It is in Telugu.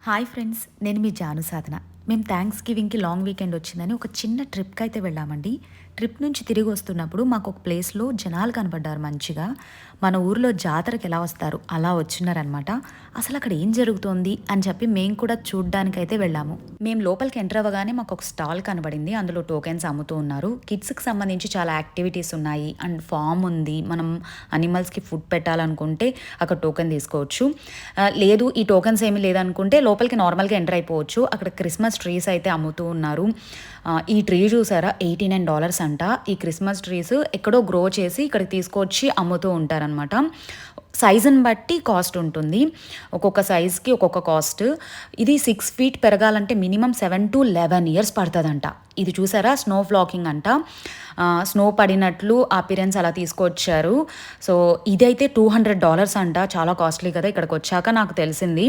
హాయ్ ఫ్రెండ్స్, నేను మీ జాను సాధన. మేము థ్యాంక్స్ గివింగ్‌కి లాంగ్ వీకెండ్ వచ్చిందని ఒక చిన్న ట్రిప్‌కైతే వెళ్ళామండి. ట్రిప్ నుంచి తిరిగి వస్తున్నప్పుడు మాకు ఒక ప్లేస్‌లో జనాలు కనపడ్డారు మంచిగా. మన ఊర్లో జాతరకి ఎలా వస్తారు అలా వచ్చున్నారనమాట. అసలు అక్కడ ఏం జరుగుతోంది అని చెప్పి మేము కూడా చూడ్డానికైతే వెళ్ళాము. మేము లోపలికి ఎంటర్ అవ్వగానే మాకు ఒక స్టాల్ కనబడింది. అందులో టోకెన్స్ అమ్ముతూ ఉన్నారు. కిడ్స్‌కి సంబంధించి చాలా యాక్టివిటీస్ ఉన్నాయి అండ్ ఫామ్ ఉంది. మనం అనిమల్స్‌కి ఫుడ్ పెట్టాలనుకుంటే అక్కడ టోకెన్ తీసుకోవచ్చు. లేదు ఈ టోకెన్స్ ఏమీ లేదనుకుంటే లోపలికి నార్మల్‌గా ఎంటర్ అయిపోవచ్చు. అక్కడ క్రిస్మస్ ట్రీస్ అయితే అమ్ముతూ ఉన్నారు. ఈ ట్రీ చూసారా $89 అంట. ఈ క్రిస్మస్ ట్రీస్ ఎక్కడో గ్రో చేసి ఇక్కడికి తీసుకొచ్చి అమ్ముతూ ఉంటారనమాట. సైజుని బట్టి కాస్ట్ ఉంటుంది. ఒక్కొక్క సైజ్‌కి ఒక్కొక్క కాస్ట్. ఇది 6 ఫీట్ పెరగాలంటే మినిమం 7-11 ఇయర్స్ పడతదంట. ఇది చూసారా స్నో ఫ్లాకింగ్ అంట. స్నో పడినట్లు అపిరెన్స్ అలా తీసుకొచ్చారు. సో ఇదైతే $200 అంట. చాలా కాస్ట్లీ కదా! ఇక్కడికొచ్చాక నాకు తెలిసింది.